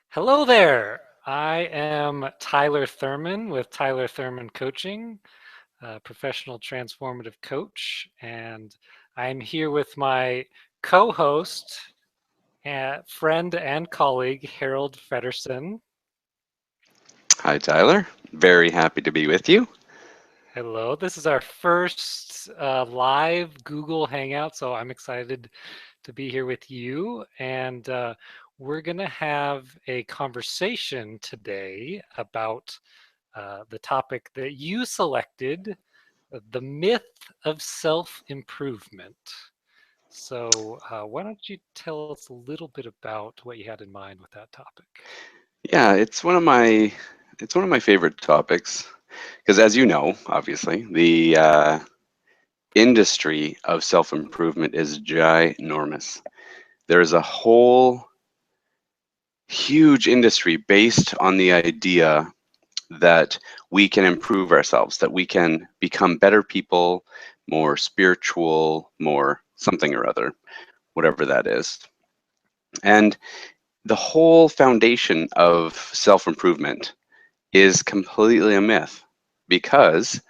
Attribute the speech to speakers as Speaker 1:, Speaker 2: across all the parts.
Speaker 1: Hello there. I am Tyler Thurman with Tyler Thurman Coaching, a professional transformative coach, and I'm here with my co-host, friend, and colleague Harold Feddersen.
Speaker 2: Hi, Tyler. Very happy to be with you.
Speaker 1: Hello. This is our first live Google Hangout, so I'm excited to be here with you. And we're going to have a conversation today about the topic that you selected, the myth of self-improvement. So why don't you tell us a little bit about what you had in mind with that topic?
Speaker 2: Yeah, it's one of my favorite topics because, as you know, obviously, the industry of self-improvement is ginormous. There's a whole huge industry based on the idea that we can improve ourselves, that we can become better people, more spiritual, more something or other, whatever that is. And the whole foundation of self-improvement is completely a myth because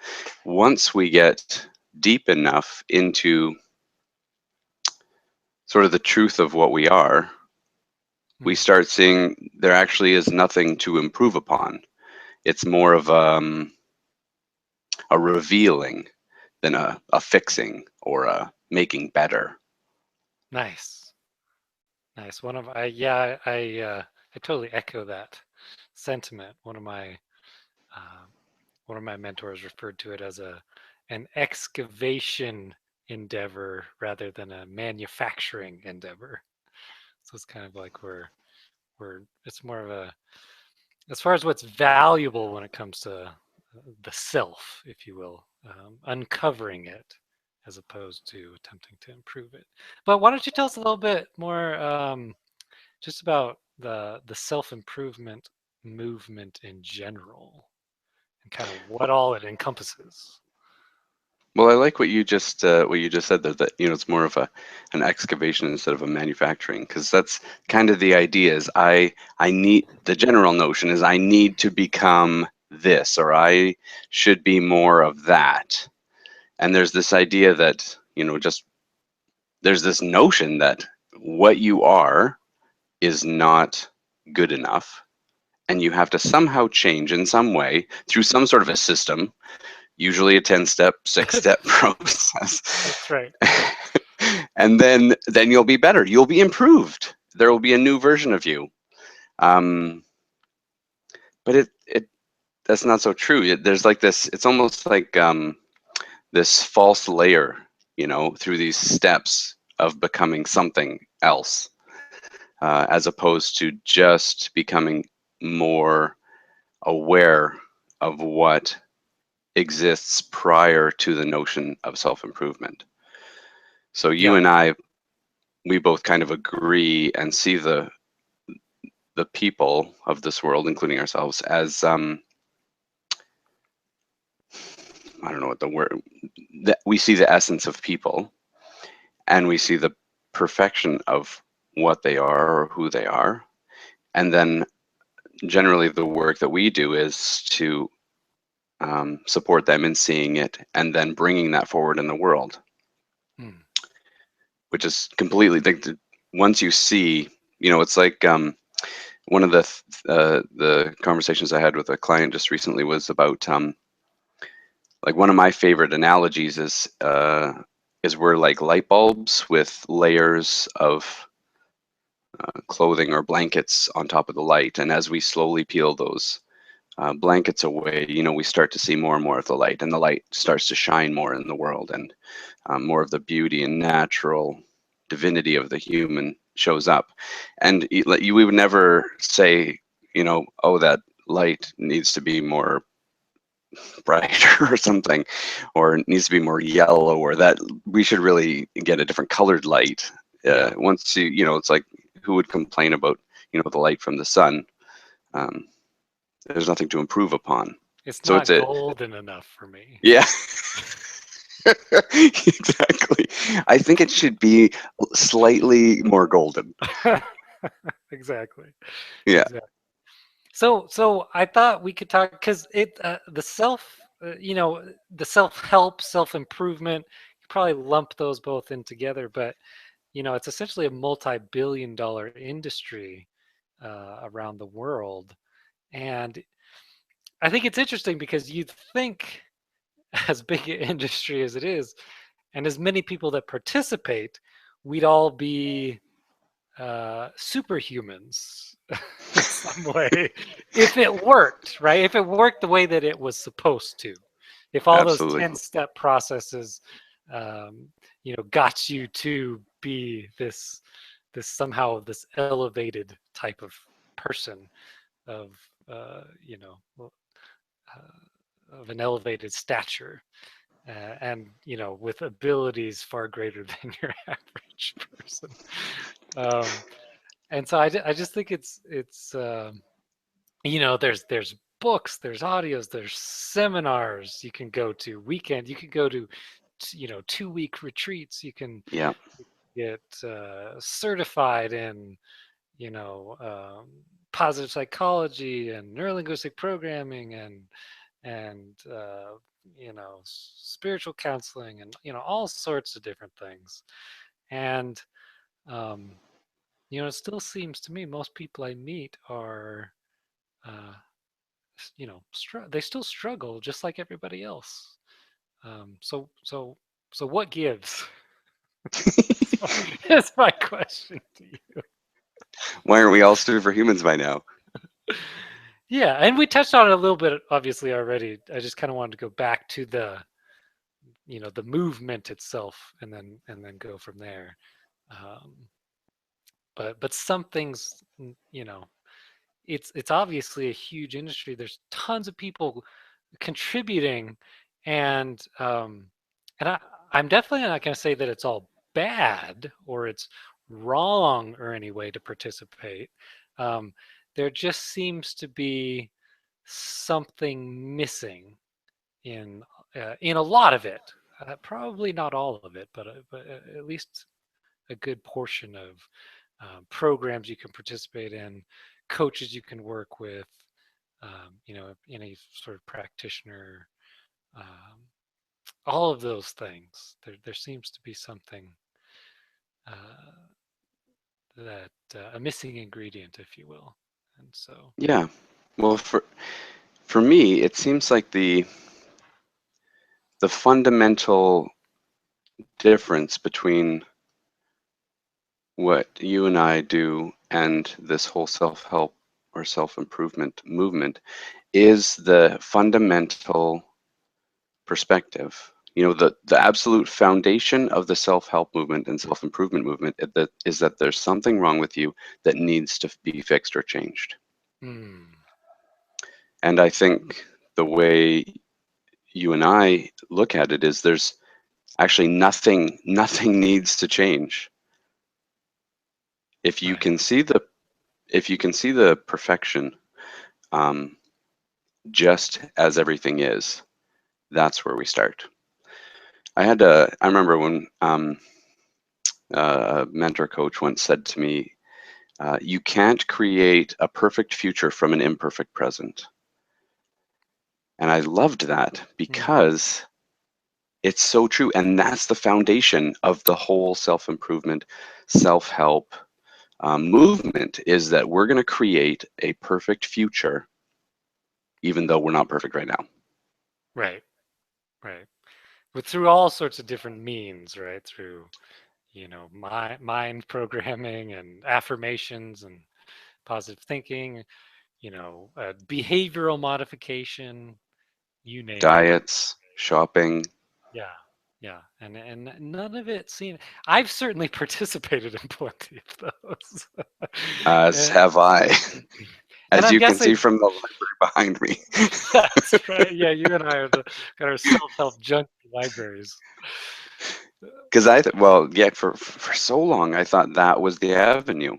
Speaker 2: once we get deep enough into sort of the truth of what we are, we
Speaker 1: Hmm.
Speaker 2: start seeing there actually is nothing to improve upon. It's more of a revealing than a fixing or a making better.
Speaker 1: Nice, nice. I totally echo that sentiment. Uh, one of my mentors referred to it as an excavation endeavor rather than a manufacturing endeavor. So it's kind of like we're it's more of a as far as what's valuable when it comes to the self, if you will, uncovering it as opposed to attempting to improve it. But why don't you tell us a little bit more just about the self improvement movement in general and kind of what all it encompasses?
Speaker 2: Well, I like what you just said there, that it's more of an excavation instead of a manufacturing, because that's kind of the idea. Is I need the general notion is I need to become this, or I should be more of that. And there's this idea that just there's this notion that what you are is not good enough, and you have to somehow change in some way through some sort of a system, usually a 10-step, 6-step process.
Speaker 1: That's right.
Speaker 2: And then you'll be better. You'll be improved. There will be a new version of you. Um, but it that's not so true. There's like this. It's almost like this false layer, through these steps of becoming something else, as opposed to just becoming more aware of what exists prior to the notion of self-improvement. So you
Speaker 1: Yeah.
Speaker 2: and I, we both kind of agree and see the people of this world, including ourselves, as I don't know what the word, that we see the essence of people, and we see the perfection of what they are or who they are. And then generally the work that we do is to support them in seeing it and then bringing that forward in the world,
Speaker 1: Hmm.
Speaker 2: which is completely like once you see, it's like one of the conversations I had with a client just recently was about like one of my favorite analogies is we're like light bulbs with layers of clothing or blankets on top of the light, and as we slowly peel those blankets away, we start to see more and more of the light, and the light starts to shine more in the world, and more of the beauty and natural divinity of the human shows up. And we would never say, oh, that light needs to be more brighter or something, or it needs to be more yellow, or that we should really get a different colored light.
Speaker 1: Yeah.
Speaker 2: Once it's like, who would complain about the light from the sun? Um, there's nothing to improve upon.
Speaker 1: It's
Speaker 2: So it's
Speaker 1: not
Speaker 2: a
Speaker 1: golden enough for me.
Speaker 2: yeah. Exactly. I think it should be slightly more golden.
Speaker 1: Exactly.
Speaker 2: Yeah.
Speaker 1: Exactly. So I thought we could talk because the self, the self-help, self-improvement, you probably lump those both in together, but it's essentially a multi-billion-dollar industry around the world, and I think it's interesting because you'd think, as big an industry as it is, and as many people that participate, we'd all be superhumans in some way if it worked, right? If it worked the way that it was supposed to, if all those
Speaker 2: Absolutely.
Speaker 1: 10-step processes, um, got you to be this somehow this elevated type of person of of an elevated stature, and with abilities far greater than your average person. Um, and so I just think it's there's books, there's audios, there's seminars you can go to, you can go to 2-week retreats, you can
Speaker 2: Yeah.
Speaker 1: get certified in positive psychology and neurolinguistic programming and spiritual counseling, and all sorts of different things. And um, it still seems to me most people I meet are uh, they still struggle just like everybody else. So what gives? That's my question to you.
Speaker 2: Why aren't we all superhumans by now?
Speaker 1: Yeah, and we touched on it a little bit obviously already. I just kind of wanted to go back to the movement itself, and then go from there. Um, but some things, it's obviously a huge industry. There's tons of people contributing, and I'm definitely not going to say that it's all bad or it's wrong or any way to participate. Um, there just seems to be something missing in a lot of it. Probably not all of it, but at least a good portion of programs you can participate in, coaches you can work with, any sort of practitioner, um, all of those things. There seems to be something uh, that a missing ingredient, if you will. And so,
Speaker 2: Yeah. Well, for me, it seems like the fundamental difference between what you and I do and this whole self-help or self-improvement movement is the fundamental perspective. The absolute foundation of the self-help movement and self-improvement movement is that there's something wrong with you that needs to be fixed or changed.
Speaker 1: hmm,
Speaker 2: And I think the way you and I look at it is there's actually nothing needs to change. If you
Speaker 1: right,
Speaker 2: can see the perfection, um, just as everything is, that's where we start. I remember when a mentor coach once said to me, you can't create a perfect future from an imperfect present. And I loved that
Speaker 1: hmm,
Speaker 2: because it's so true. And that's the foundation of the whole self-improvement, self-help movement, is that we're going to create a perfect future, even though we're not perfect right now.
Speaker 1: right, right. But through all sorts of different means, right? Through mind programming and affirmations and positive thinking, behavioral modification, you name it.
Speaker 2: Diets, shopping,
Speaker 1: Yeah, yeah, and none of it seemed. I've certainly participated in plenty of those,
Speaker 2: as
Speaker 1: and,
Speaker 2: have I,
Speaker 1: and
Speaker 2: as
Speaker 1: I'm
Speaker 2: you can see
Speaker 1: guessing
Speaker 2: from the library behind me.
Speaker 1: that's right. Yeah, you and I are got our self-help junkie libraries.
Speaker 2: Because well, yeah, for so long I thought that was the avenue.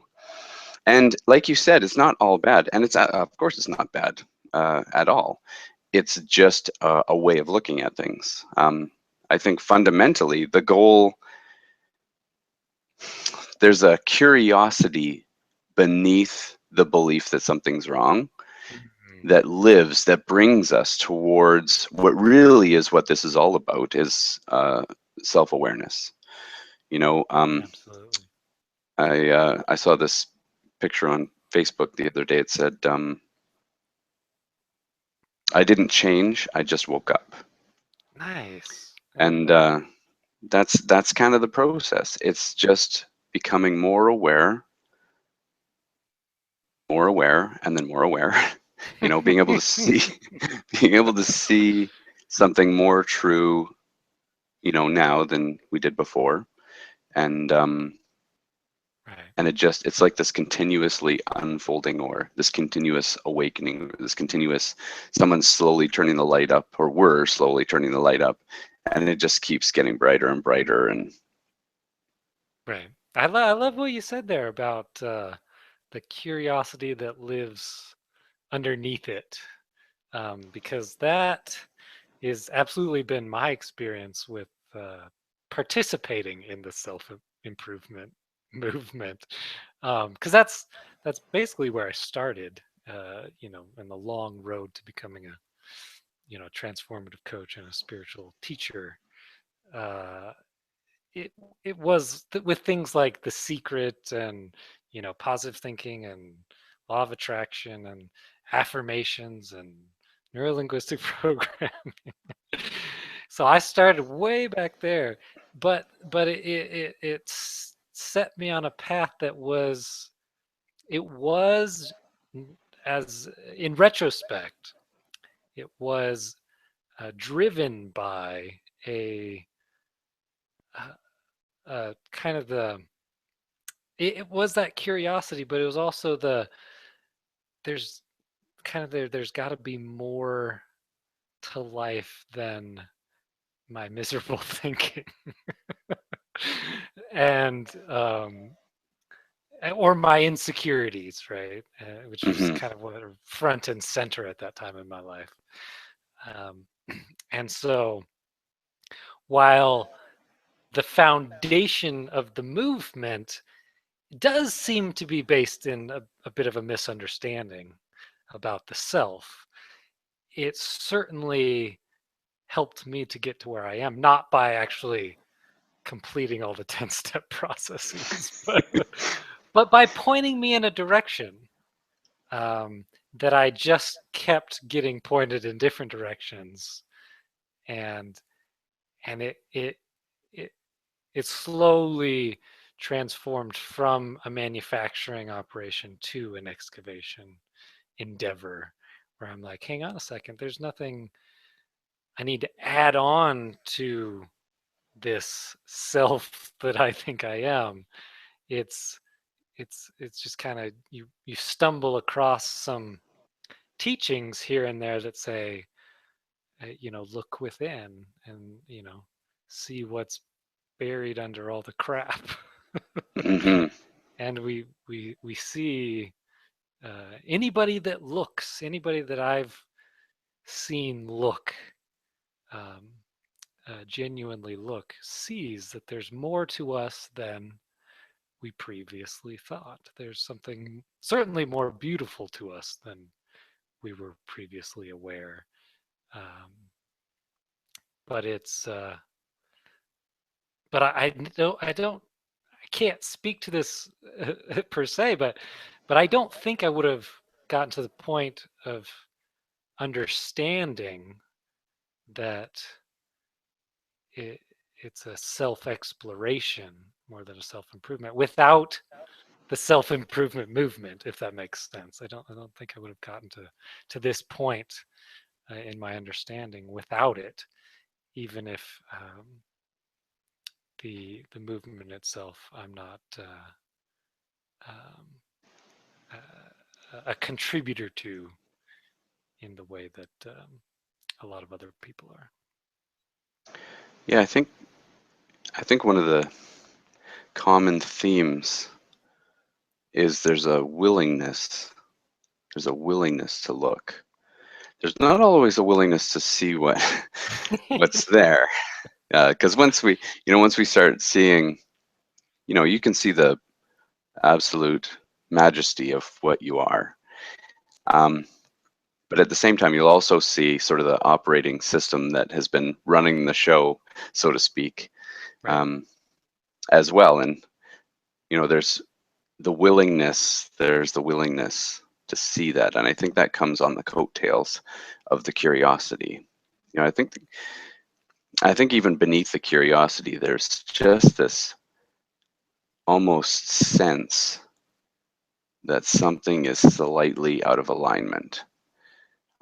Speaker 2: And like you said, it's not all bad, and of course it's not bad at all. It's just a way of looking at things. I think fundamentally there's a curiosity beneath the belief that something's wrong,
Speaker 1: Mhm.
Speaker 2: that brings us towards what really is what this is all about, is self-awareness. You know,
Speaker 1: Absolutely.
Speaker 2: I saw this picture on Facebook the other day. It said, I didn't change, I just woke up.
Speaker 1: Nice. I love
Speaker 2: And
Speaker 1: that.
Speaker 2: that's kind of the process. It's just becoming more aware, and then more aware. You know, being able to see, being able to see something more true, you know, now than we did before. And
Speaker 1: Right.
Speaker 2: it's like this continuously unfolding, or this continuous awakening, this continuous, someone's slowly turning the light up, or we're slowly turning the light up, and it just keeps getting brighter and brighter. And
Speaker 1: Right. I love what you said there about the curiosity that lives underneath it, because that is absolutely been my experience with participating in the self improvement movement, because that's basically where I started, you know, in the long road to becoming a, you know, transformative coach and a spiritual teacher. Uh, it it was with things like The Secret and, you know, positive thinking and law of attraction and affirmations and neurolinguistic programming. So I started way back there, but it set me on a path that was, it was, as in retrospect, it was driven by a, kind of the, it was that curiosity, but it was also the, there's kind of there's got to be more to life than my miserable thinking. And or my insecurities, right? Which was
Speaker 2: mhm,
Speaker 1: kind of what are front and center at that time in my life. Um, and so while the foundation of the movement does seem to be based in a bit of a misunderstanding about the self, it certainly helped me to get to where I am, not by actually completing all the 10-step processes, but by pointing me in a direction, um, that I just kept getting pointed in different directions, and and it it slowly transformed from a manufacturing operation to an excavation endeavor, where I'm like, hang on a second, there's nothing I need to add on to this self that I think I am. It's it's just kind of, you stumble across some teachings here and there that say, you know, look within and, you know, see what's buried under all the crap.
Speaker 2: mhm,
Speaker 1: And we see, anybody that I've seen look, um, genuinely look, sees that there's more to us than we previously thought. There's something certainly more beautiful to us than we were previously aware. Um, but it's but I can't speak to this per se, but I don't think I would have gotten to the point of understanding that it, it's a self exploration more than a self improvement without the self improvement movement, if that makes sense. I don't think I would have gotten to this point in my understanding without it, even if, the movement itself, I'm not um, a contributor to in the way that, a lot of other people are.
Speaker 2: yeah, I think one of the common themes is there's a willingness to look. There's not always a willingness to see what what's there, because once we start seeing, you know, you can see the absolute majesty of what you are. But at the same time, you'll also see sort of the operating system that has been running the show, so to speak,
Speaker 1: Right.
Speaker 2: as well. And, there's the willingness, to see that. And I think that comes on the coattails of the curiosity. I think even beneath the curiosity, there's just this almost sense that something is slightly out of alignment.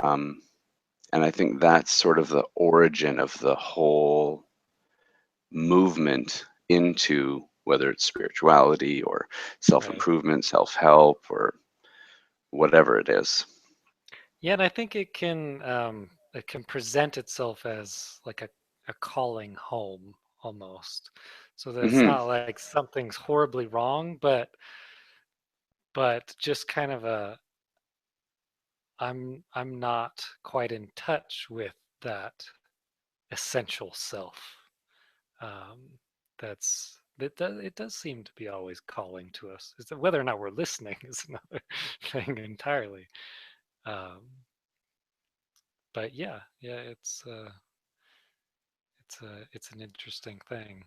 Speaker 2: And I think that's sort of the origin of the whole movement into whether it's spirituality or
Speaker 1: Right.
Speaker 2: self-improvement, self-help, or whatever it is.
Speaker 1: Yeah, and I think it can present itself as like a calling home almost. So that it's
Speaker 2: Hmm.
Speaker 1: not like something's horribly wrong, but just kind of a I'm not quite in touch with that essential self. Um, it does seem to be always calling to us. Is that whether or not we're listening is another thing entirely. Um, but yeah, it's an interesting thing.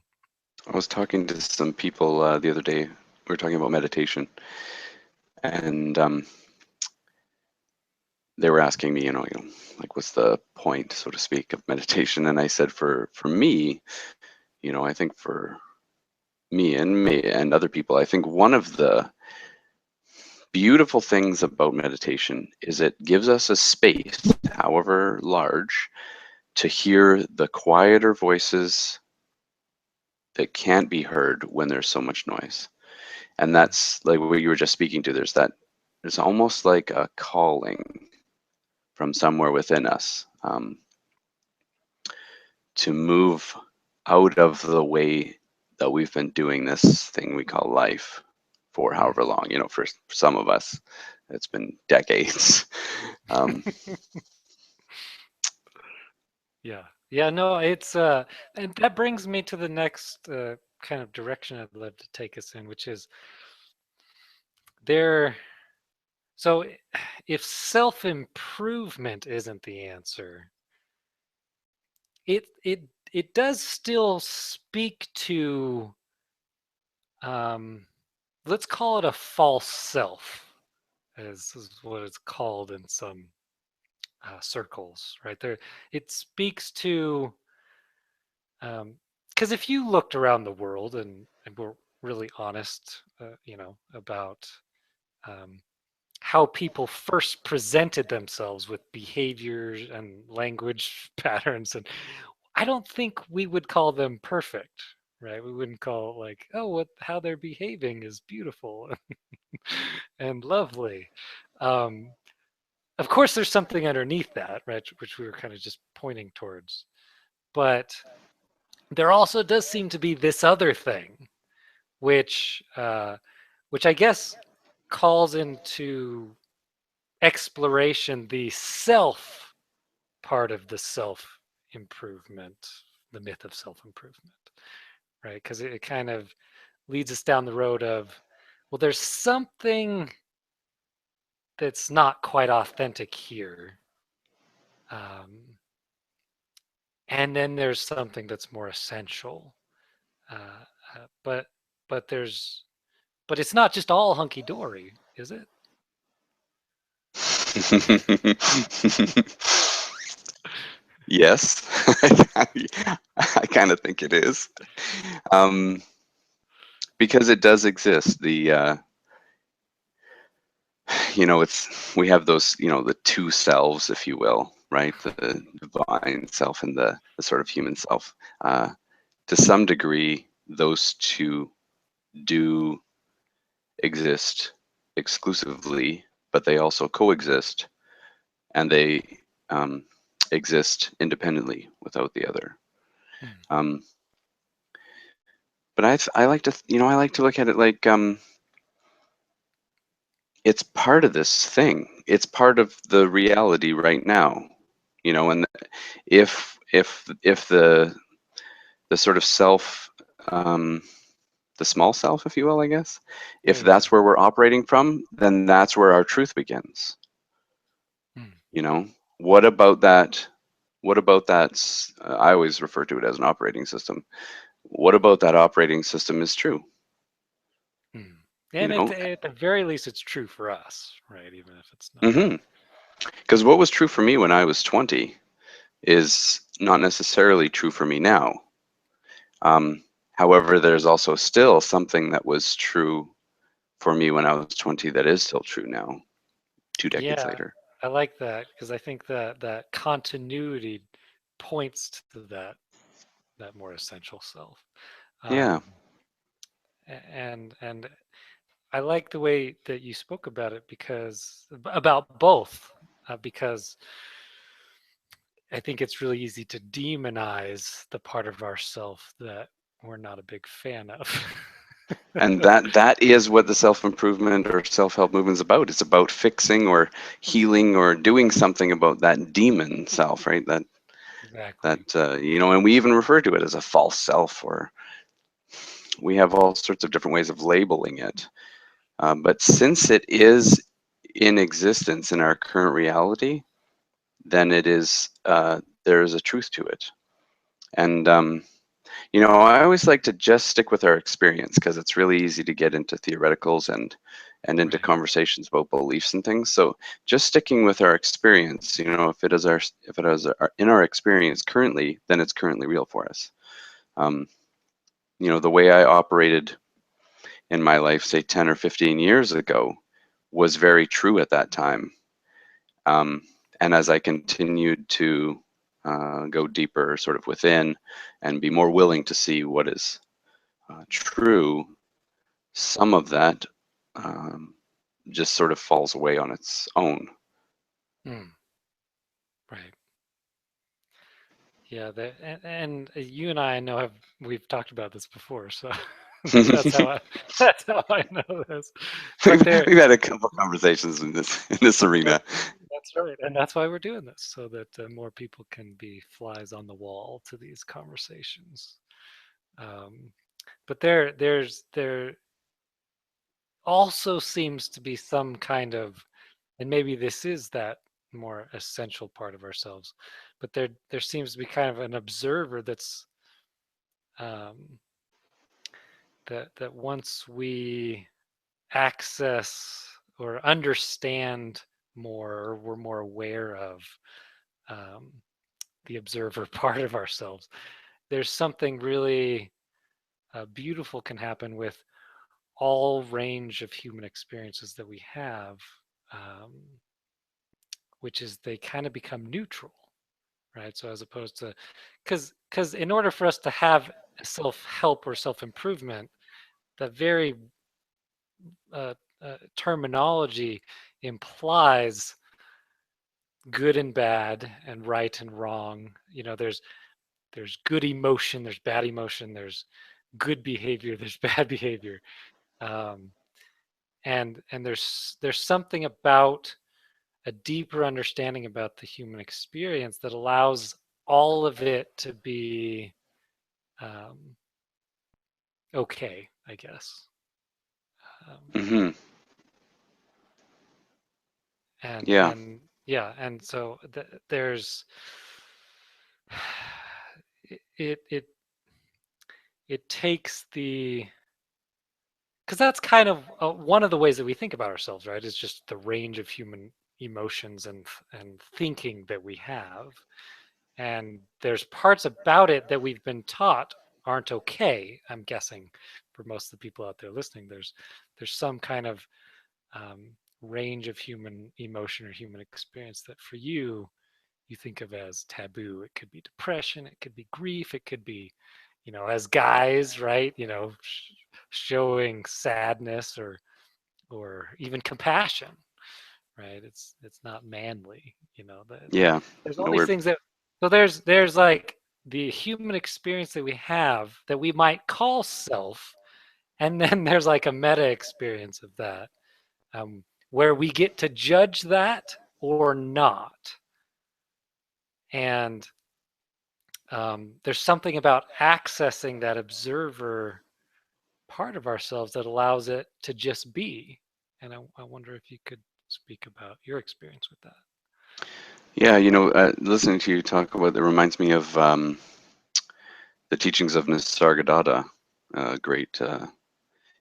Speaker 2: I was talking to some people the other day. We were talking about meditation, and they were asking me, like, what's the point, so to speak, of meditation? And I said, for me, I think for me and other people, I think one of the beautiful things about meditation is it gives us a space, however large, to hear the quieter voices that can't be heard when there's so much noise. And
Speaker 1: Mm.
Speaker 2: that's like what you were just speaking to. There's almost like a calling from somewhere within us, to move out of the way that we've been doing this thing we call life for
Speaker 1: Mm.
Speaker 2: however long. For some of us, it's been decades. Um,
Speaker 1: Yeah, yeah, no, and that brings me to the next kind of direction I'd love to take us in, which is there. So, if self improvement isn't the answer, it does still speak to um, let's call it a false self, as is what it's called in some circles, right there. It speaks to because if you looked around the world and were really honest, about um, how people first presented themselves with behaviors and language patterns, and I don't think we would call them perfect, right? We wouldn't call it like, oh, what how they're behaving is beautiful and lovely. Um, of course, there's something underneath that, right, which we were kind of just pointing towards. But there also does seem to be this other thing, which which I guess calls into exploration the self part of the self improvement, the myth of self improvement, right? Because it kind of leads us down the road of, well, there's something that's not quite authentic here. Um, and then there's something that's more essential. Uh, uh, but but there's but it's not just all hunky dory, is it?
Speaker 2: Yes, I kind of think it is, um, because it does exist. It's we have those, the two selves, if you will, right? The divine self and the sort of human self. Uh, to some degree, those two do exist exclusively, but they also coexist, and they um, exist independently without the other.
Speaker 1: Mm.
Speaker 2: Um, but I like to I like to look at it like, it's part of this thing. It's part of the reality right now. And if the sort of self, the small self, if you will, I guess. If
Speaker 1: Mm.
Speaker 2: that's where we're operating from, then that's where our truth begins.
Speaker 1: Mm.
Speaker 2: You know, what about that? What about that? I always refer to it as an operating system. What about that operating system is true?
Speaker 1: Mm.
Speaker 2: You
Speaker 1: And
Speaker 2: know,
Speaker 1: at the very least, it's true for us, right? Even if it's not.
Speaker 2: because what was true for me when I was 20 is not necessarily true for me now. However, there's also still something that was true for me when I was 20 that is still true now, 2 decades
Speaker 1: Yeah,
Speaker 2: later.
Speaker 1: I like that because I think that that continuity points to that more essential self.
Speaker 2: Yeah.
Speaker 1: Um, and I like the way that you spoke about it because about both because I think it's really easy to demonize the part of ourself that we're not a big fan of.
Speaker 2: And that is what the self-improvement or self-help movement is about. It's about fixing or healing or doing something about that demon self, right?
Speaker 1: Exactly.
Speaker 2: And we even refer to it as a false self, or we have all sorts of different ways of labeling it. But since it is in existence in our current reality, then it is there is a truth to it. And I always like to just stick with our experience because it's really easy to get into theoreticals and into
Speaker 1: Right.
Speaker 2: conversations about beliefs and things. So just sticking with our experience, if it is in our experience currently, then it's currently real for us. Um, the way I operated in my life, say 10 or 15 years ago, was very true at that time. Um, and as I continued to go deeper, sort of within, and be more willing to see what is true, some of that just sort of falls away on its own.
Speaker 1: Mm, right. Yeah. And you and I know we've talked about this before, so that's how I know this. But
Speaker 2: We've had a couple conversations in this arena.
Speaker 1: that's right, and that's why we're doing this so that more people can be flies on the wall to these conversations. Um, but there also seems to be some kind of, and maybe this is that more essential part of ourselves, but there seems to be kind of an observer um, that once we access or understand more, or we're more aware of um, the observer part of ourselves, there's something really beautiful can happen with all range of human experiences that we have, um, which is they kind of become neutral, right? So as opposed to, because in order for us to have self-help or self-improvement, the very uh, terminology implies good and bad and right and wrong. There's good emotion, there's bad emotion, there's good behavior, there's bad behavior, um, and there's something about a deeper understanding about the human experience that allows all of it to be um, okay, I guess. Um,
Speaker 2: Hmm. Yeah.
Speaker 1: and yeah, and so there's it, it it takes the, because that's kind of one of the ways that we think about ourselves, right? Is just the range of human emotions and thinking that we have, and there's parts about it that we've been taught aren't okay. I'm guessing for most of the people out there listening, there's some kind of range of human emotion or human experience that for you think of as taboo. It could be depression, it could be grief, it could be, as guys, right? Showing sadness or even compassion, right? It's not manly,
Speaker 2: Yeah.
Speaker 1: there's all
Speaker 2: No,
Speaker 1: these things that, so there's like the human experience that we have that we might call self, and then there's like a meta experience of that, where we get to judge that or not. And there's something about accessing that observer part of ourselves that allows it to just be. And I wonder if you could speak about your experience with that.
Speaker 2: Yeah, listening to you talk about it reminds me of the teachings of Nisargadatta, a great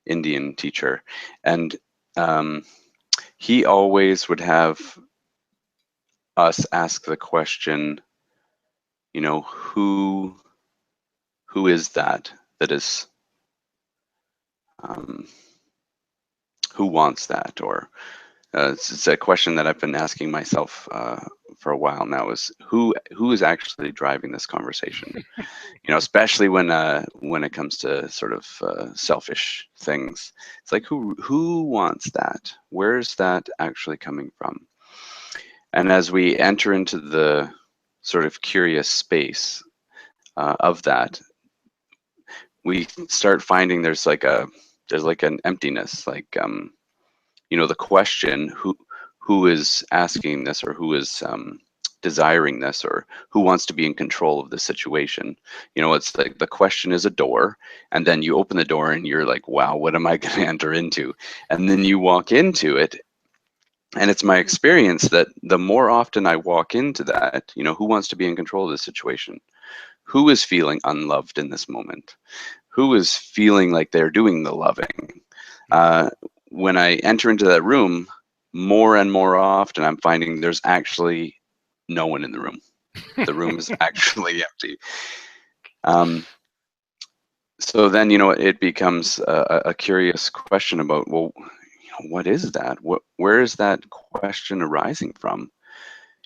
Speaker 2: Indian teacher. And he always would have us ask the question, who is that is, who wants that? Or it's a question that I've been asking myself for a while now, is who is actually driving this conversation? Especially when it comes to sort of selfish things. It's like, who wants that? Where's that actually coming from? And as we enter into the sort of curious space of that, we start finding there's like an emptiness, like the question, who is asking this, or who is desiring this, or who wants to be in control of the situation. It's like the question is a door, and then you open the door and you're like, wow, what am I going to enter into? And then you walk into it, and it's my experience that the more often I walk into that, who wants to be in control of the situation? Who is feeling unloved in this moment? Who is feeling like they're doing the loving? When I enter into that room, more and more often, I'm finding there's actually no one in the room. The room is actually empty. So then, it becomes a curious question about, well, what is that? Where is that question arising from?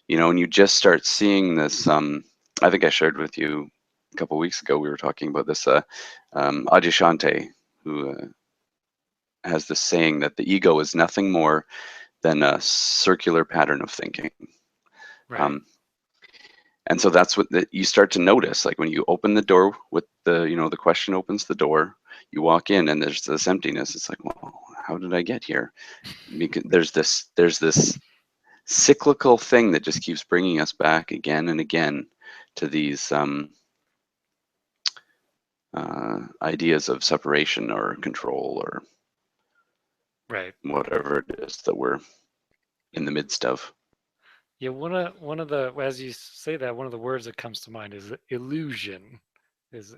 Speaker 2: And you just start seeing this. I think I shared with you a couple of weeks ago, we were talking about this Adyashanti, who has this saying that the ego is nothing more than a circular pattern of thinking.
Speaker 1: Right.
Speaker 2: And so that's what you start to notice. Like when you open the door with the question opens the door, you walk in and there's this emptiness. It's like, well, how did I get here? Because there's this cyclical thing that just keeps bringing us back again and again to these ideas of separation or control or
Speaker 1: Right.
Speaker 2: whatever it is that we're in the midst of.
Speaker 1: Yeah, one of the, as you say that, one of the words that comes to mind is illusion. Is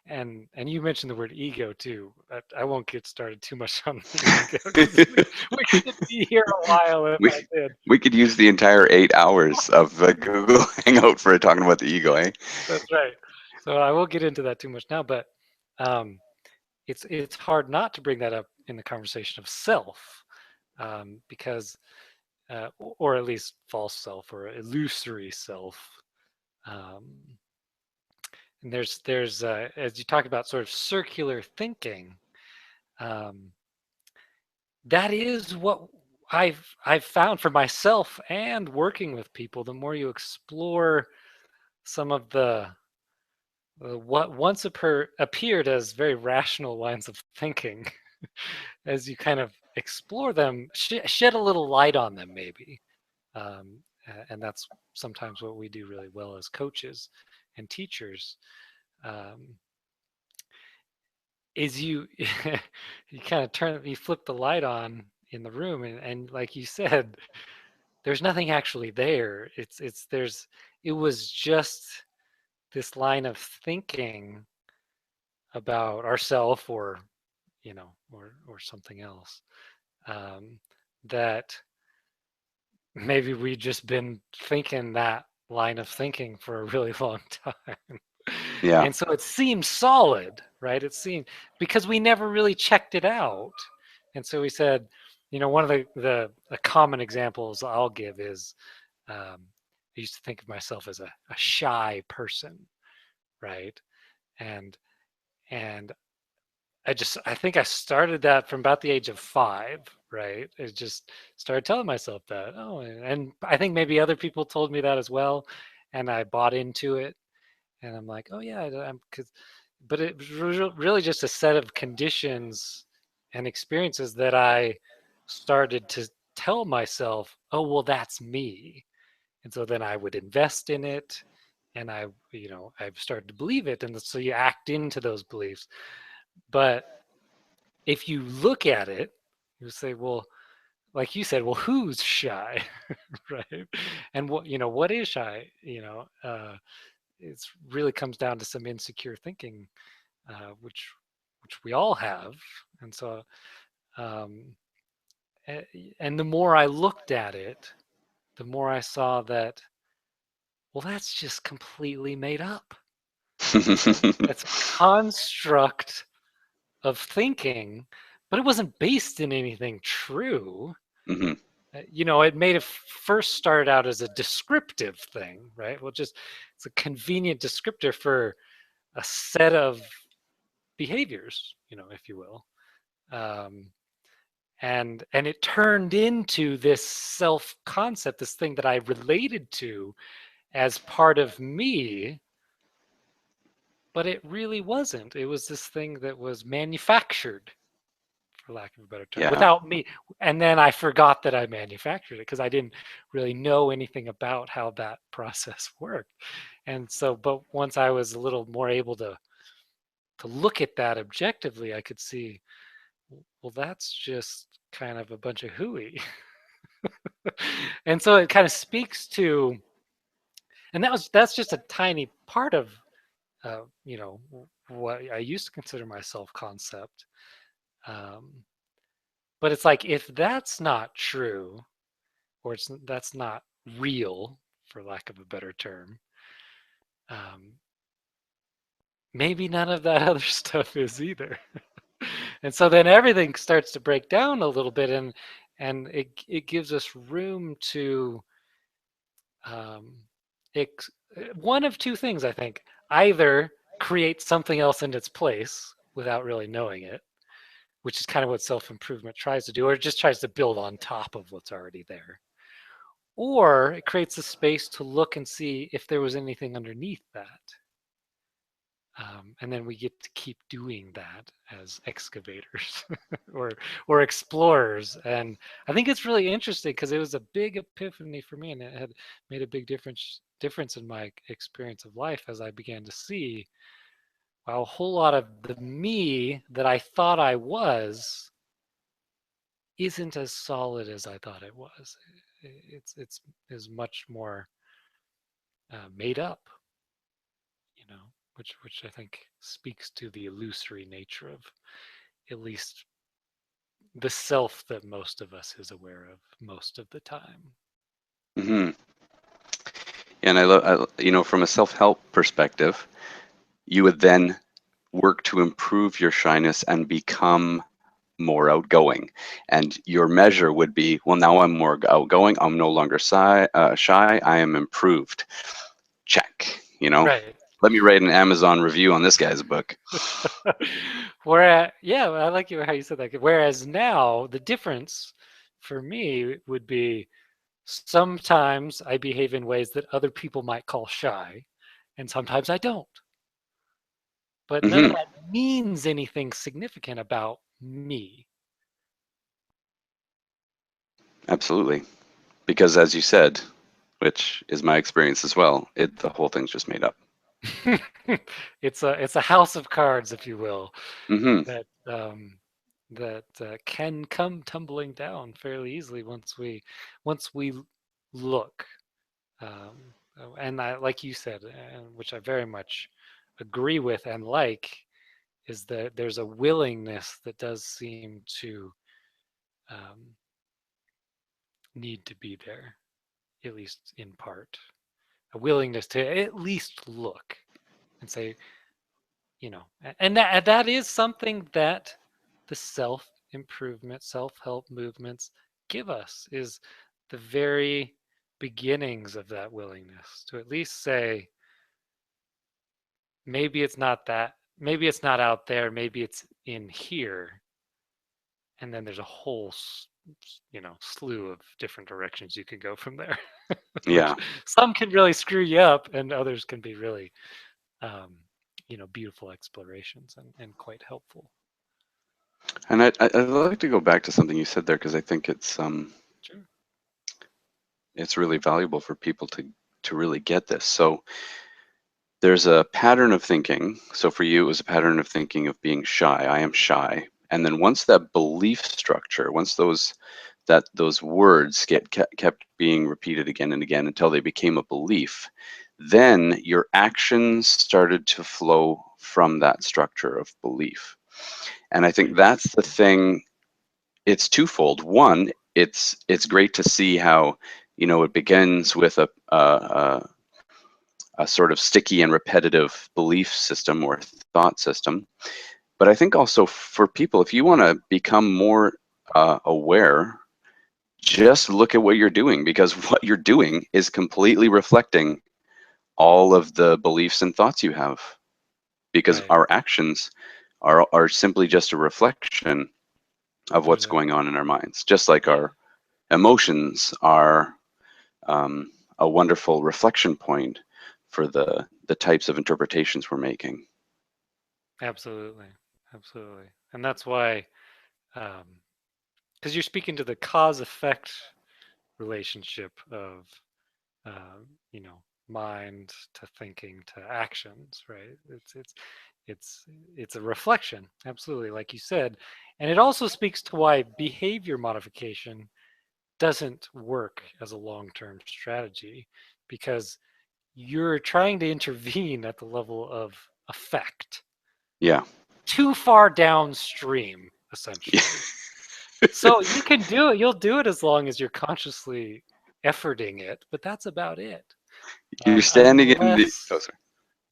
Speaker 1: and you mentioned the word ego too. I won't get started too much on the ego because we could be here a while if I did.
Speaker 2: We could use the entire 8 hours of Google Hangout for talking about the ego, eh?
Speaker 1: That's right. So I won't get into that too much now, but it's hard not to bring that up in the conversation of self, because or at least false self or illusory self. And there's as you talk about sort of circular thinking, that is what I've found for myself and working with people. The more you explore some of the what once appeared as very rational lines of thinking, as you kind of explore them, shed a little light on them, maybe. And that's sometimes what we do really well as coaches and teachers. Is you you kind of you flip the light on in the room, and like you said, there's nothing actually there. It was just this line of thinking about ourself, or or something else, that maybe we've just been thinking that line of thinking for a really long time.
Speaker 2: Yeah.
Speaker 1: And so it seems solid, right? It seemed, because we never really checked it out. And so we said, one of the common examples I'll give is, I used to think of myself as a shy person, right? And I think I started that from about the age of 5, right? I just started telling myself that. Oh, and I think maybe other people told me that as well, and I bought into it. And I'm like, oh yeah, but it was really just a set of conditions and experiences that I started to tell myself, oh well, that's me. And so then I would invest in it, and I've started to believe it, and so you act into those beliefs. But if you look at it, you say, well, like you said, well, who's shy? Right? And what is shy? It's really comes down to some insecure thinking, which we all have. And so um, and the more I looked at it, the more I saw that, well, that's just completely made up. That's a construct of thinking, but it wasn't based in anything true.
Speaker 2: Hmm.
Speaker 1: It may have first started out as a descriptive thing, right? Well, it's a convenient descriptor for a set of behaviors, if you will. And it turned into this self concept, this thing that I related to as part of me, but it really wasn't. It was this thing that was manufactured, for lack of a better term,
Speaker 2: Yeah.
Speaker 1: without me. And then I forgot that I manufactured it because I didn't really know anything about how that process worked. And so, but once I was a little more able to look at that objectively, I could see, well, that's just kind of a bunch of hooey. And so it kind of speaks to, and that's just a tiny part of what I used to consider my self concept. But it's like, if that's not true, or that's not real, for lack of a better term, maybe none of that other stuff is either. And so then everything starts to break down a little bit, and it gives us room to one of two things, I think. Either create something else in its place without really knowing it, which is kind of what self-improvement tries to do, or it just tries to build on top of what's already there. Or it creates a space to look and see if there was anything underneath that. And then we get to keep doing that as excavators or explorers. And I think it's really interesting because it was a big epiphany for me, and it had made a big difference in my experience of life as I began to see, wow, a whole lot of the me that I thought I was isn't as solid as I thought it was. It's is much more made up, which I think speaks to the illusory nature of at least the self that most of us is aware of most of the time.
Speaker 2: Hmm. And I love, from a self-help perspective, you would then work to improve your shyness and become more outgoing. And your measure would be, well, now I'm more outgoing. I'm no longer shy. I am improved. Check.
Speaker 1: Right.
Speaker 2: Let me write an Amazon review on this guy's book.
Speaker 1: Whereas, yeah, I like how you said that. Whereas now the difference for me would be, sometimes I behave in ways that other people might call shy, and sometimes I don't. But none of
Speaker 2: Hmm.
Speaker 1: that means anything significant about me.
Speaker 2: Absolutely. Because as you said, which is my experience as well, the whole thing's just made up.
Speaker 1: It's a house of cards, if you will,
Speaker 2: Hmm.
Speaker 1: that can come tumbling down fairly easily once we look. And like you said, and which I very much agree with and like, is that there's a willingness that does seem to um, need to be there, at least in part. A willingness to at least look and say, and that is something that the self-improvement, self-help movements give us, is the very beginnings of that willingness to at least say, maybe it's not out there, maybe it's in here. And then there's a whole slew of different directions you can go from there. Which
Speaker 2: Yeah.
Speaker 1: some can really screw you up, and others can be really beautiful explorations and quite helpful.
Speaker 2: And I'd like to go back to something you said there, because I think
Speaker 1: Sure.
Speaker 2: it's really valuable for people to really get this. So there's a pattern of thinking. So for you, it was a pattern of thinking of being shy. I am shy. And then once that belief structure, once those words kept being repeated again and again until they became a belief, then your actions started to flow from that structure of belief. And I think that's the thing. It's twofold. One, it's great to see how, it begins with a sort of sticky and repetitive belief system or thought system. But I think also for people, if you want to become more aware, just look at what you're doing, because what you're doing is completely reflecting all of the beliefs and thoughts you have, because
Speaker 1: Right.
Speaker 2: our actions are simply just a reflection of what's
Speaker 1: There's a
Speaker 2: going on in our minds, just like
Speaker 1: yeah,
Speaker 2: our emotions are a wonderful reflection point for the types of interpretations we're making.
Speaker 1: absolutely, absolutely, and that's why, because you're speaking to the cause effect relationship of, you know, mind to thinking to actions, right? It's it's a reflection, absolutely, like you said, and it also speaks to why behavior modification doesn't work as a long-term strategy, because you're trying to intervene at the level of effect
Speaker 2: Yeah.
Speaker 1: too far downstream, essentially. So you can do it. You'll do it as long as you're consciously efforting it, but that's about it.
Speaker 2: You're standing in the.
Speaker 1: Unless
Speaker 2: Oh, sorry.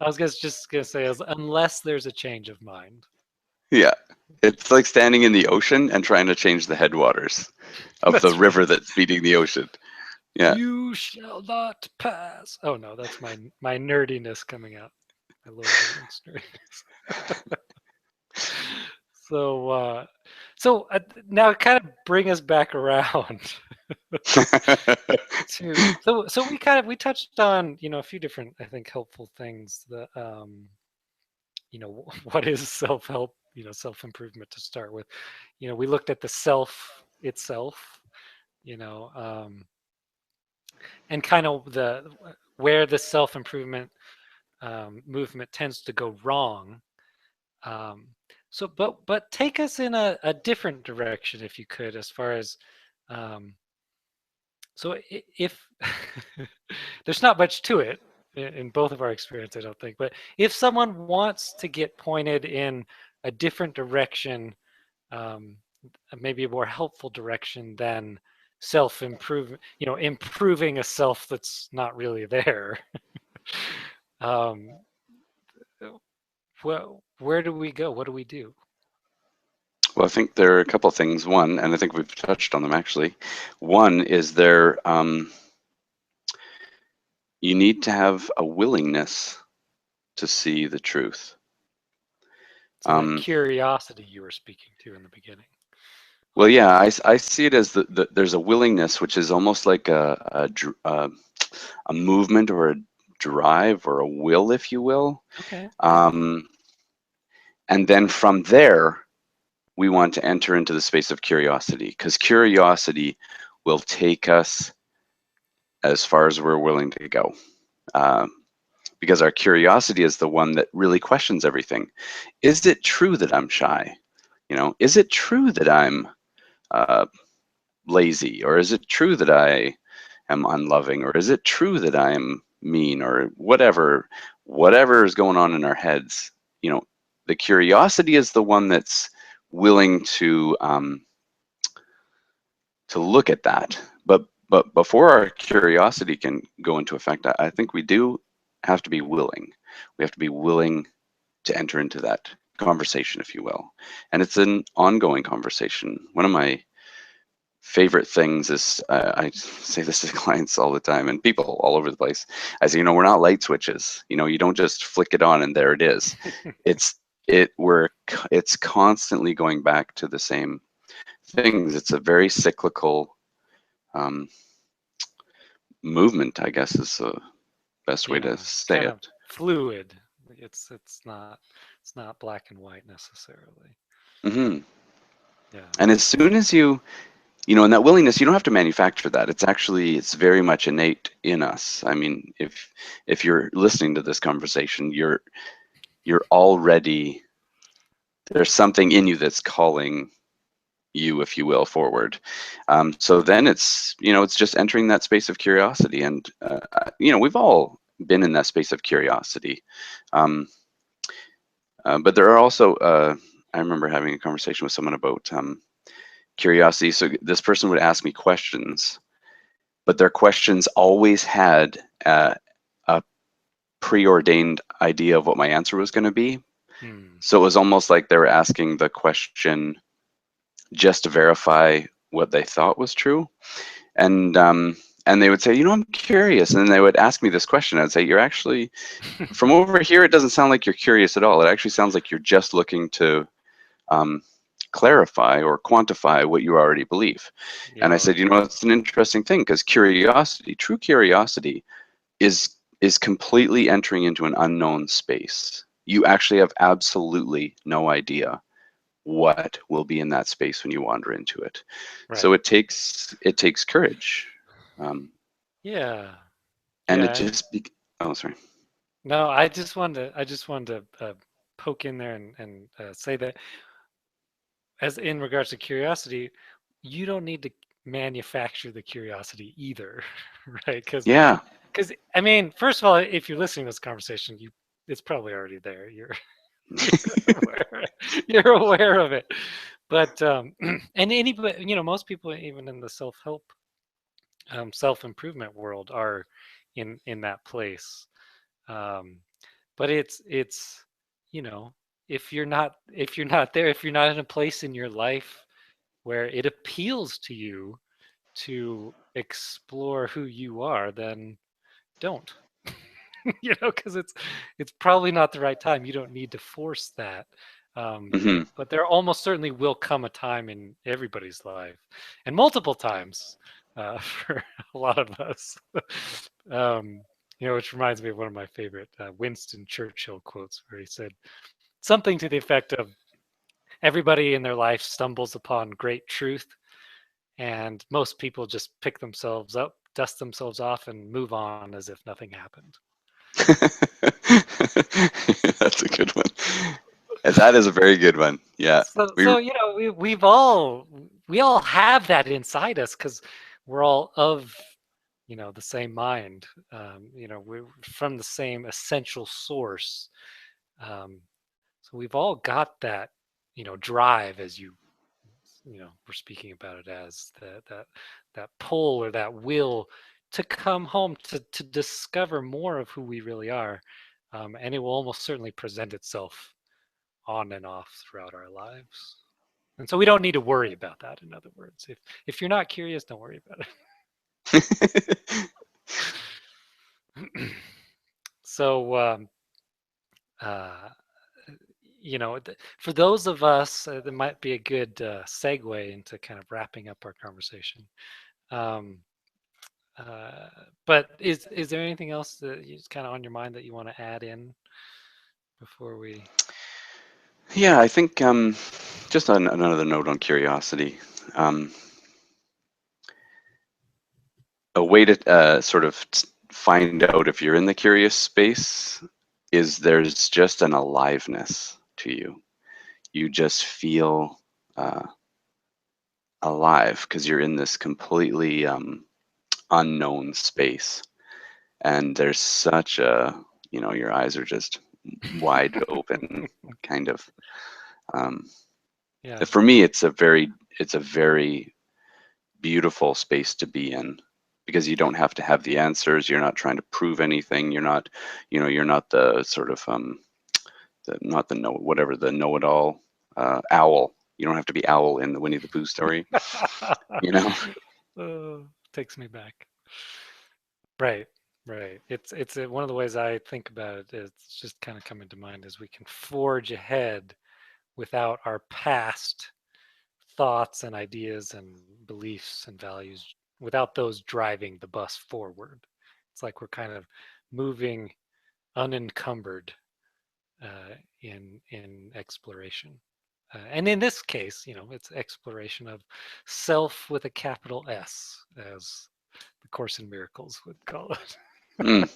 Speaker 1: I was just gonna say, unless there's a change of mind.
Speaker 2: Yeah. It's like standing in the ocean and trying to change the headwaters of the
Speaker 1: That's right.
Speaker 2: river that's feeding the ocean. Yeah.
Speaker 1: You shall not pass. Oh no, that's my nerdiness coming out. My Lord of the Rings nerdiness. So, now kind of bring us back around to so we touched on, a few different, I think, helpful things. The what is self-help, self-improvement to start with. We looked at the self itself, you know, and kind of the where the self-improvement movement tends to go wrong. Um, but take us in a different direction, if you could, as far as, um, so if there's not much to it in both of our experience, I don't think, but if someone wants to get pointed in a different direction, um, maybe a more helpful direction than self-improvement, improving a self that's not really there. um, where do we go? What do we do?
Speaker 2: Well, I think there are a couple of things. One, and I think we've touched on them actually. One is you need to have a willingness to see the truth.
Speaker 1: So that curiosity you were speaking to in the beginning.
Speaker 2: Well, yeah, I see it as there's a willingness, which is almost like a movement or a drive or a will, if you will.
Speaker 1: Okay.
Speaker 2: And then from there, we want to enter into the space of curiosity, because curiosity will take us as far as we're willing to go. Because our curiosity is the one that really questions everything. Is it true that I'm shy? Is it true that I'm lazy? Or is it true that I am unloving? Or is it true that I'm mean? Or whatever is going on in our heads, the curiosity is the one that's willing to look at that. But before our curiosity can go into effect, I think we do have to be willing. We have to be willing to enter into that conversation, if you will. And it's an ongoing conversation. One of my favorite things is, I say this to clients all the time and people all over the place. I say, we're not light switches. You don't just flick it on and there it is. It's constantly going back to the same things. It's a very cyclical movement, I guess, is the best way to
Speaker 1: Yeah,
Speaker 2: say
Speaker 1: kind of
Speaker 2: it.
Speaker 1: fluid. It's not black and white necessarily.
Speaker 2: Hmm.
Speaker 1: Yeah.
Speaker 2: And as soon as you and that willingness, you don't have to manufacture that. It's very much innate in us. I mean, if you're listening to this conversation, you're already, there's something in you that's calling you, if you will, forward. So then it's just entering that space of curiosity, and we've all been in that space of curiosity. Um, but there are also, I remember having a conversation with someone about curiosity. So this person would ask me questions, but their questions always had a preordained idea of what my answer was going to be. So it was almost like they were asking the question just to verify what they thought was true. And they would say, I'm curious. And then they would ask me this question. I'd say, you're actually, from over here, it doesn't sound like you're curious at all. It actually sounds like you're just looking to clarify or quantify what you already believe. And I said, it's an interesting thing, because curiosity, true curiosity, is completely entering into an unknown space. You actually have absolutely no idea what will be in that space when you wander into it. Right. So it takes courage.
Speaker 1: Yeah.
Speaker 2: And it just oh, sorry.
Speaker 1: No, I just wanted to poke in there and say that, as in regards to curiosity, you don't need to manufacture the curiosity either, right? Because I mean, first of all, if you're listening to this conversation, it's probably already there. You're you're aware of it. But and anybody, most people, even in the self-help, self-improvement world, are in that place. But it's if you're not there, if you're not in a place in your life where it appeals to you to explore who you are, then don't. Because it's probably not the right time. You don't need to force that. But there almost certainly will come a time in everybody's life, and multiple times for a lot of us. Which reminds me of one of my favorite Winston Churchill quotes, where he said something to the effect of, everybody in their life stumbles upon great truth, and most people just pick themselves up, dust themselves off, and move on as if nothing happened.
Speaker 2: That's a good one. That is a very good one. Yeah.
Speaker 1: So we all have that inside us, because we're all of the same mind. We're from the same essential source. So we've all got that drive, as we're speaking about it, as that pull or that will to come home, to discover more of who we really are, and it will almost certainly present itself on and off throughout our lives. And so we don't need to worry about that. In other words, if you're not curious, don't worry about it. So for those of us, that might be a good segue into kind of wrapping up our conversation. But is there anything else that is kind of on your mind that you want to add in before we?
Speaker 2: Yeah, I think just on another note on curiosity, a way to sort of find out if you're in the curious space is there's just an aliveness to you. You just feel alive because you're in this completely unknown space, and there's such a your eyes are just wide open, kind of. For me, it's a very beautiful space to be in, because you don't have to have the answers. You're not trying to prove anything. You're not the sort of not the know-it-all owl. You don't have to be Owl in the Winnie the Pooh story.
Speaker 1: Takes me back. Right. It's one of the ways I think about it. It's just kind of coming to mind, is we can forge ahead without our past thoughts and ideas and beliefs and values, without those driving the bus forward. It's like we're kind of moving unencumbered in exploration. And in this case, it's exploration of self with a capital S, as the Course in Miracles would call it.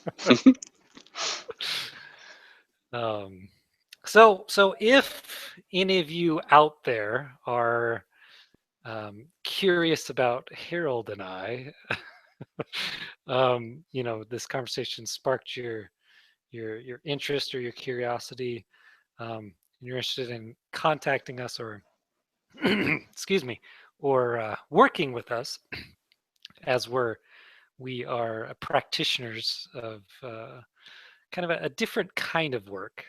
Speaker 1: So if any of you out there are curious about Harold and I, this conversation sparked your interest or your curiosity. You're interested in contacting us or excuse me, or working with us, as we are practitioners of kind of a different kind of work.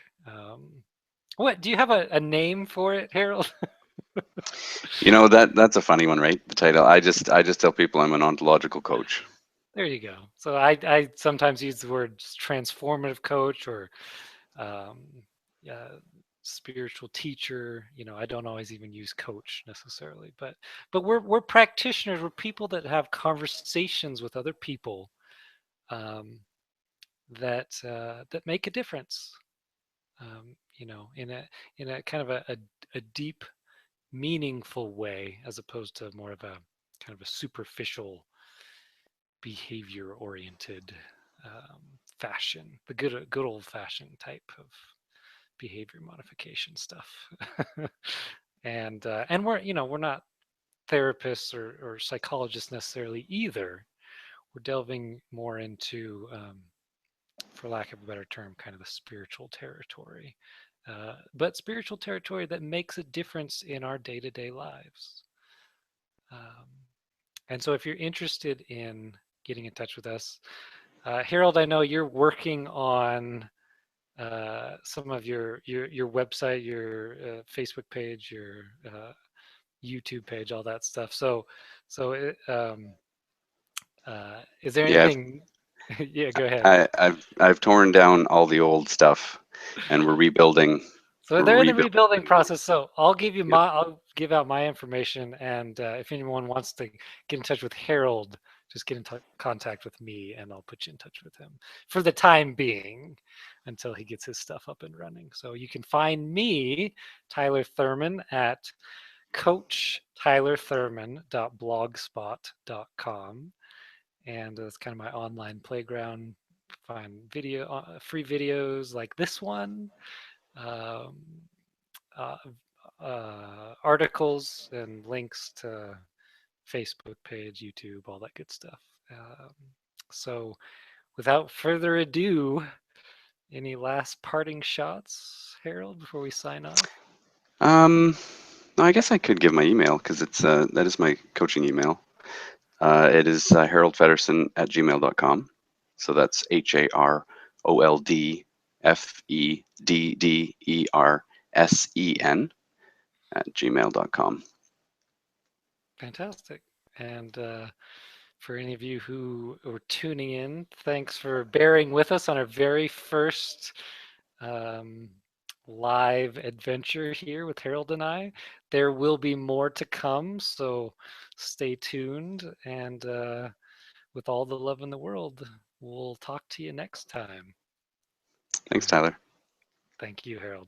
Speaker 1: What do you have a name for it, Harold?
Speaker 2: That's a funny one, right? The title. I just tell people I'm an ontological coach.
Speaker 1: There you go. So I sometimes use the word transformative coach or spiritual teacher. I don't always even use coach necessarily, but we're practitioners. We're people that have conversations with other people that make a difference. In a kind of a deep, meaningful way, as opposed to more of a kind of a superficial, behavior-oriented fashion, the good old-fashioned type of behavior modification stuff. and we're not therapists or psychologists necessarily either. We're delving more into, for lack of a better term, kind of the spiritual territory, but spiritual territory that makes a difference in our day-to-day lives. And so if you're interested in getting in touch with us, Harold, I know you're working on some of your website, your Facebook page, your YouTube page, all that stuff. So is there anything? Yeah, go ahead.
Speaker 2: I've torn down all the old stuff, and we're rebuilding.
Speaker 1: So they're in the rebuilding process. So I'll give out my information, and if anyone wants to get in touch with Harold, just get in contact with me, and I'll put you in touch with him for the time being, until he gets his stuff up and running. So you can find me, Tyler Thurman, at coachtylerthurman.blogspot.com, and that's kind of my online playground. Find free videos like this one. Articles and links to Facebook page, YouTube, all that good stuff. So without further ado, any last parting shots, Harold, before we sign off?
Speaker 2: No, I guess I could give my email, because it's that is my coaching email. It is haroldfeddersen@gmail.com. So that's HAROLDFEDDERSEN@gmail.com.
Speaker 1: Fantastic. And for any of you who were tuning in, thanks for bearing with us on our very first live adventure here with Harold and I. There will be more to come, so stay tuned. And with all the love in the world, we'll talk to you next time.
Speaker 2: Thanks, Tyler.
Speaker 1: Thank you, Harold.